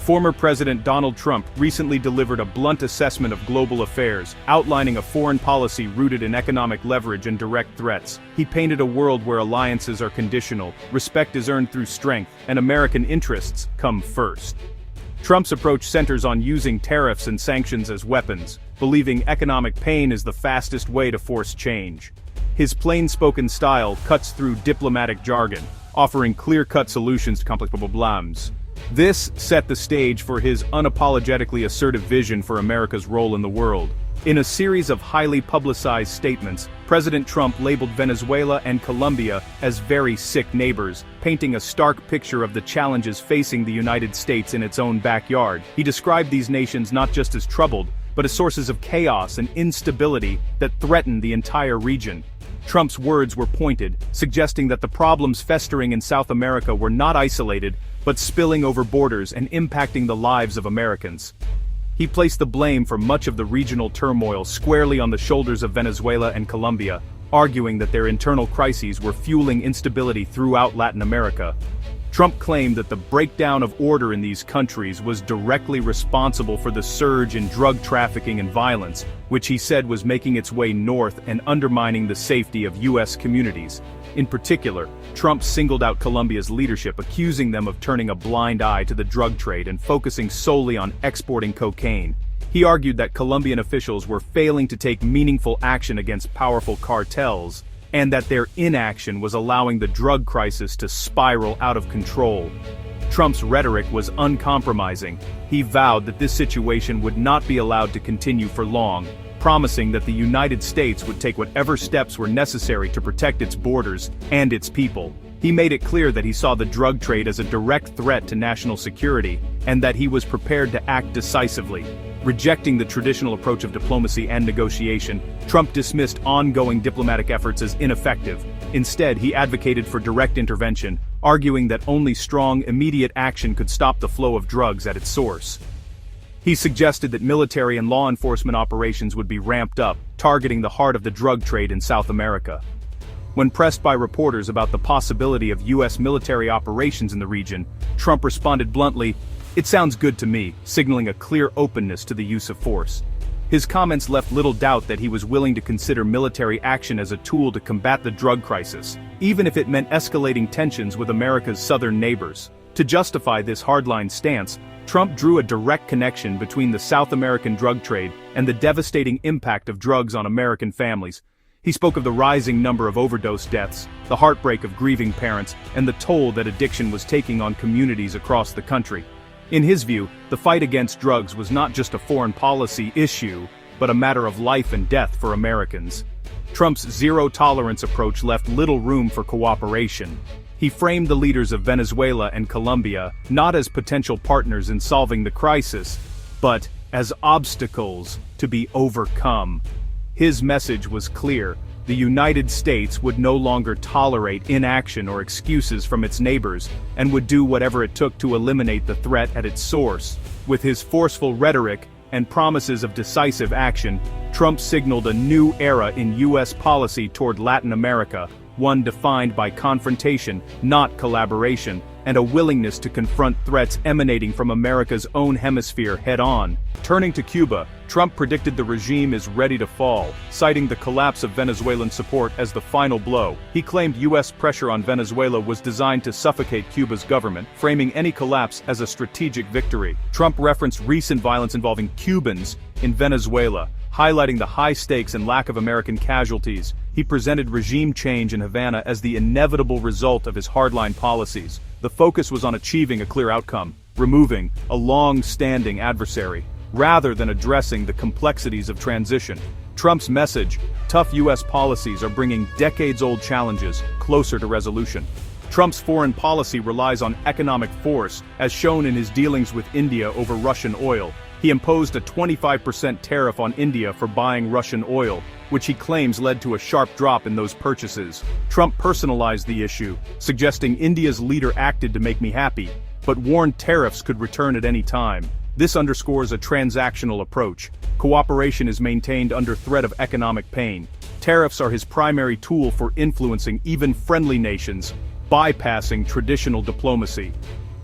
Former President Donald Trump recently delivered a blunt assessment of global affairs, outlining a foreign policy rooted in economic leverage and direct threats. He painted a world where alliances are conditional, respect is earned through strength, and American interests come first. Trump's approach centers on using tariffs and sanctions as weapons, believing economic pain is the fastest way to force change. His plain-spoken style cuts through diplomatic jargon, offering clear-cut solutions to complex problems. This set the stage for his unapologetically assertive vision for America's role in the world. In a series of highly publicized statements, President Trump labeled Venezuela and Colombia as very sick neighbors, painting a stark picture of the challenges facing the United States in its own backyard. He described these nations not just as troubled, but as sources of chaos and instability that threaten the entire region. Trump's words were pointed, suggesting that the problems festering in South America were not isolated, but spilling over borders and impacting the lives of Americans. He placed the blame for much of the regional turmoil squarely on the shoulders of Venezuela and Colombia, arguing that their internal crises were fueling instability throughout Latin America. Trump claimed that the breakdown of order in these countries was directly responsible for the surge in drug trafficking and violence, which he said was making its way north and undermining the safety of U.S. communities. In particular, Trump singled out Colombia's leadership, accusing them of turning a blind eye to the drug trade and focusing solely on exporting cocaine. He argued that Colombian officials were failing to take meaningful action against powerful cartels, and that their inaction was allowing the drug crisis to spiral out of control. Trump's rhetoric was uncompromising. He vowed that this situation would not be allowed to continue for long, promising that the United States would take whatever steps were necessary to protect its borders and its people. He made it clear that he saw the drug trade as a direct threat to national security, and that he was prepared to act decisively. Rejecting the traditional approach of diplomacy and negotiation, Trump dismissed ongoing diplomatic efforts as ineffective. Instead, he advocated for direct intervention, arguing that only strong, immediate action could stop the flow of drugs at its source. He suggested that military and law enforcement operations would be ramped up, targeting the heart of the drug trade in South America. When pressed by reporters about the possibility of U.S. military operations in the region, Trump responded bluntly, "It sounds good to me," signaling a clear openness to the use of force. His comments left little doubt that he was willing to consider military action as a tool to combat the drug crisis, even if it meant escalating tensions with America's southern neighbors. To justify this hardline stance, Trump drew a direct connection between the South American drug trade and the devastating impact of drugs on American families. He spoke of the rising number of overdose deaths, the heartbreak of grieving parents, and the toll that addiction was taking on communities across the country. In his view, the fight against drugs was not just a foreign policy issue, but a matter of life and death for Americans. Trump's zero-tolerance approach left little room for cooperation. He framed the leaders of Venezuela and Colombia not as potential partners in solving the crisis, but as obstacles to be overcome. His message was clear: the United States would no longer tolerate inaction or excuses from its neighbors, and would do whatever it took to eliminate the threat at its source. With his forceful rhetoric and promises of decisive action, Trump signaled a new era in U.S. policy toward Latin America, one defined by confrontation, not collaboration, and a willingness to confront threats emanating from America's own hemisphere head-on. Turning to Cuba, Trump predicted the regime is ready to fall, citing the collapse of Venezuelan support as the final blow. He claimed U.S. pressure on Venezuela was designed to suffocate Cuba's government, framing any collapse as a strategic victory. Trump referenced recent violence involving Cubans in Venezuela, highlighting the high stakes and lack of American casualties. He presented regime change in Havana as the inevitable result of his hardline policies. The focus was on achieving a clear outcome, removing a long-standing adversary, rather than addressing the complexities of transition. Trump's message: tough U.S. policies are bringing decades-old challenges closer to resolution. Trump's foreign policy relies on economic force, as shown in his dealings with India over Russian oil. He imposed a 25% tariff on India for buying Russian oil, which he claims led to a sharp drop in those purchases. Trump personalized the issue, suggesting India's leader acted to make me happy, but warned tariffs could return at any time. This underscores a transactional approach. Cooperation is maintained under threat of economic pain. Tariffs are his primary tool for influencing even friendly nations, bypassing traditional diplomacy.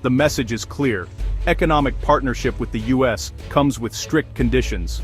The message is clear: economic partnership with the U.S. comes with strict conditions.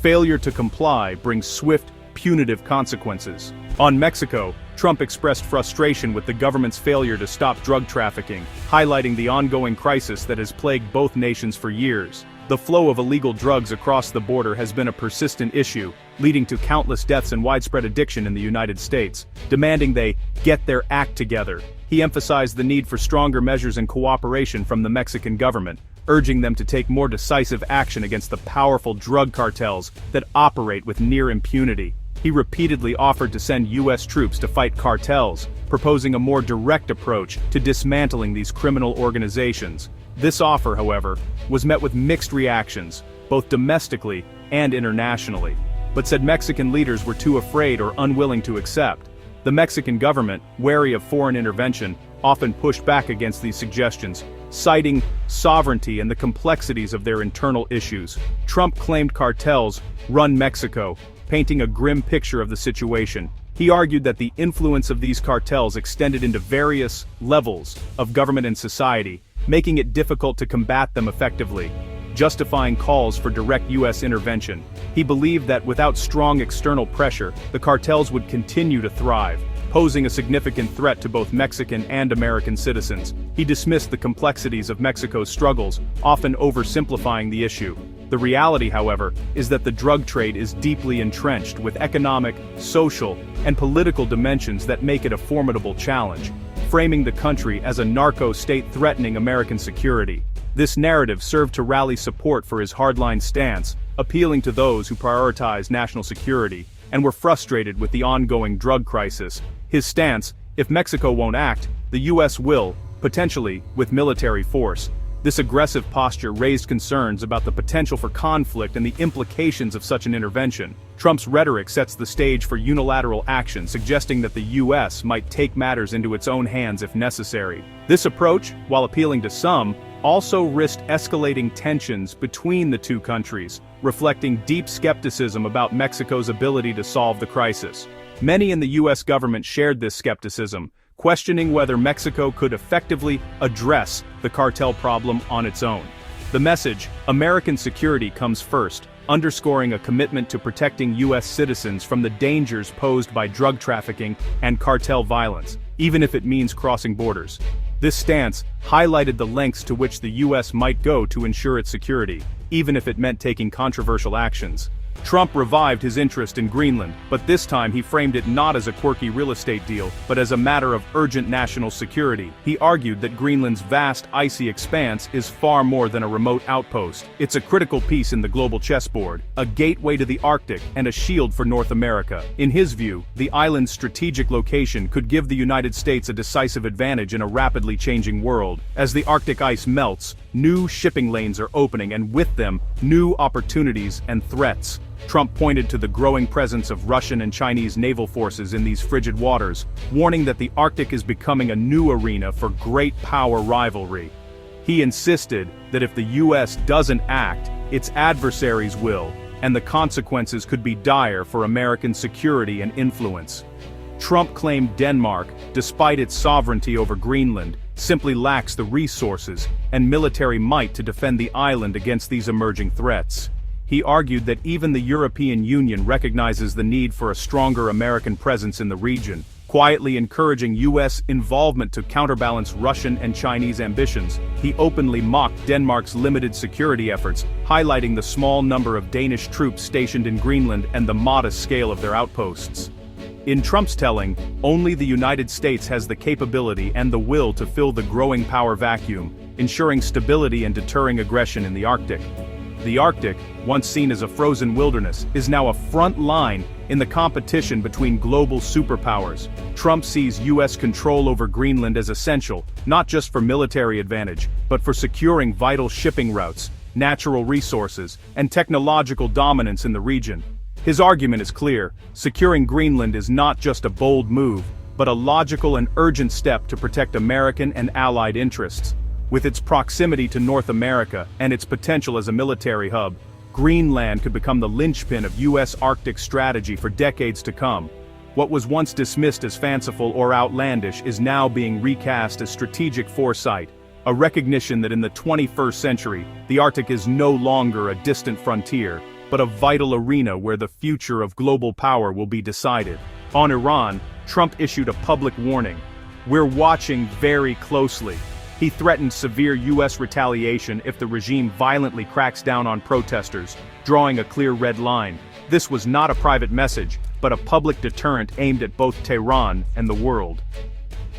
Failure to comply brings swift, punitive consequences. On Mexico, Trump expressed frustration with the government's failure to stop drug trafficking, highlighting the ongoing crisis that has plagued both nations for years. The flow of illegal drugs across the border has been a persistent issue, leading to countless deaths and widespread addiction in the United States, demanding they get their act together. He emphasized the need for stronger measures and cooperation from the Mexican government, urging them to take more decisive action against the powerful drug cartels that operate with near impunity. He repeatedly offered to send U.S. troops to fight cartels, proposing a more direct approach to dismantling these criminal organizations. This offer, however, was met with mixed reactions, both domestically and internationally, but said Mexican leaders were too afraid or unwilling to accept. The Mexican government, wary of foreign intervention, often pushed back against these suggestions, citing sovereignty and the complexities of their internal issues. Trump claimed cartels run Mexico, painting a grim picture of the situation. He argued that the influence of these cartels extended into various levels of government and society, making it difficult to combat them effectively, justifying calls for direct U.S. intervention. He believed that without strong external pressure, the cartels would continue to thrive, posing a significant threat to both Mexican and American citizens. He dismissed the complexities of Mexico's struggles, often oversimplifying the issue. The reality, however, is that the drug trade is deeply entrenched with economic, social, and political dimensions that make it a formidable challenge, framing the country as a narco-state threatening American security. This narrative served to rally support for his hardline stance, appealing to those who prioritize national security and were frustrated with the ongoing drug crisis. His stance: if Mexico won't act, the U.S. will, potentially with military force. This aggressive posture raised concerns about the potential for conflict and the implications of such an intervention. Trump's rhetoric sets the stage for unilateral action, suggesting that the U.S. might take matters into its own hands if necessary. This approach, while appealing to some, also risked escalating tensions between the two countries, reflecting deep skepticism about Mexico's ability to solve the crisis. Many in the U.S. government shared this skepticism, questioning whether Mexico could effectively address the cartel problem on its own. The message, "American security comes first," underscoring a commitment to protecting U.S. citizens from the dangers posed by drug trafficking and cartel violence, even if it means crossing borders. This stance highlighted the lengths to which the U.S. might go to ensure its security, even if it meant taking controversial actions. Trump revived his interest in Greenland, but this time he framed it not as a quirky real estate deal, but as a matter of urgent national security. He argued that Greenland's vast icy expanse is far more than a remote outpost. It's a critical piece in the global chessboard, a gateway to the Arctic and a shield for North America. In his view, the island's strategic location could give the United States a decisive advantage in a rapidly changing world. As the Arctic ice melts, new shipping lanes are opening, and with them, new opportunities and threats. Trump pointed to the growing presence of Russian and Chinese naval forces in these frigid waters, warning that the Arctic is becoming a new arena for great power rivalry. He insisted that if the U.S. doesn't act, its adversaries will, and the consequences could be dire for American security and influence. Trump claimed Denmark, despite its sovereignty over Greenland, simply lacks the resources and military might to defend the island against these emerging threats. He argued that even the European Union recognizes the need for a stronger American presence in the region, quietly encouraging U.S. involvement to counterbalance Russian and Chinese ambitions. He openly mocked Denmark's limited security efforts, highlighting the small number of Danish troops stationed in Greenland and the modest scale of their outposts. In Trump's telling, only the United States has the capability and the will to fill the growing power vacuum, ensuring stability and deterring aggression in the Arctic. The Arctic, once seen as a frozen wilderness, is now a front line in the competition between global superpowers. Trump sees U.S. control over Greenland as essential, not just for military advantage, but for securing vital shipping routes, natural resources, and technological dominance in the region. His argument is clear: securing Greenland is not just a bold move, but a logical and urgent step to protect American and allied interests. With its proximity to North America and its potential as a military hub, Greenland could become the linchpin of U.S. Arctic strategy for decades to come. What was once dismissed as fanciful or outlandish is now being recast as strategic foresight, A recognition that in the 21st century, the Arctic is no longer a distant frontier, but a vital arena where the future of global power will be decided. On Iran, Trump issued a public warning. "We're watching very closely." He threatened severe U.S. retaliation if the regime violently cracks down on protesters, drawing a clear red line. This was not a private message, but a public deterrent aimed at both Tehran and the world.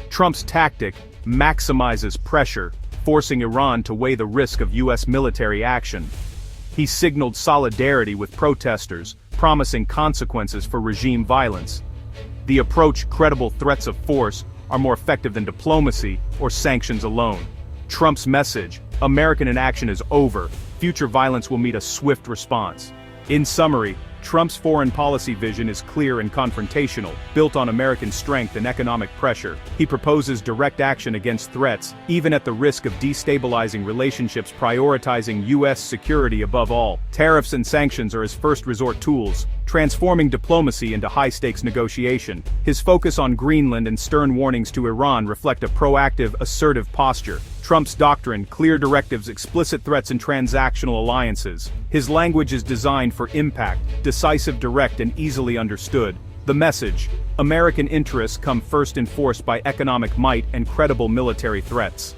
Trump's tactic maximizes pressure, forcing Iran to weigh the risk of U.S. military action. He signaled solidarity with protesters, promising consequences for regime violence. The approach credible threats of force are more effective than diplomacy or sanctions alone. Trump's message, American inaction is over, future violence will meet a swift response. In summary, Trump's foreign policy vision is clear and confrontational, built on American strength and economic pressure. He proposes direct action against threats, even at the risk of destabilizing relationships, prioritizing U.S. security above all. Tariffs and sanctions are his first resort tools, transforming diplomacy into high-stakes negotiation. His focus on Greenland and stern warnings to Iran reflect a proactive, assertive posture. Trump's doctrine, clear directives, explicit threats and transactional alliances. His language is designed for impact, decisive, direct, and easily understood. The message: American interests come first, enforced by economic might and credible military threats.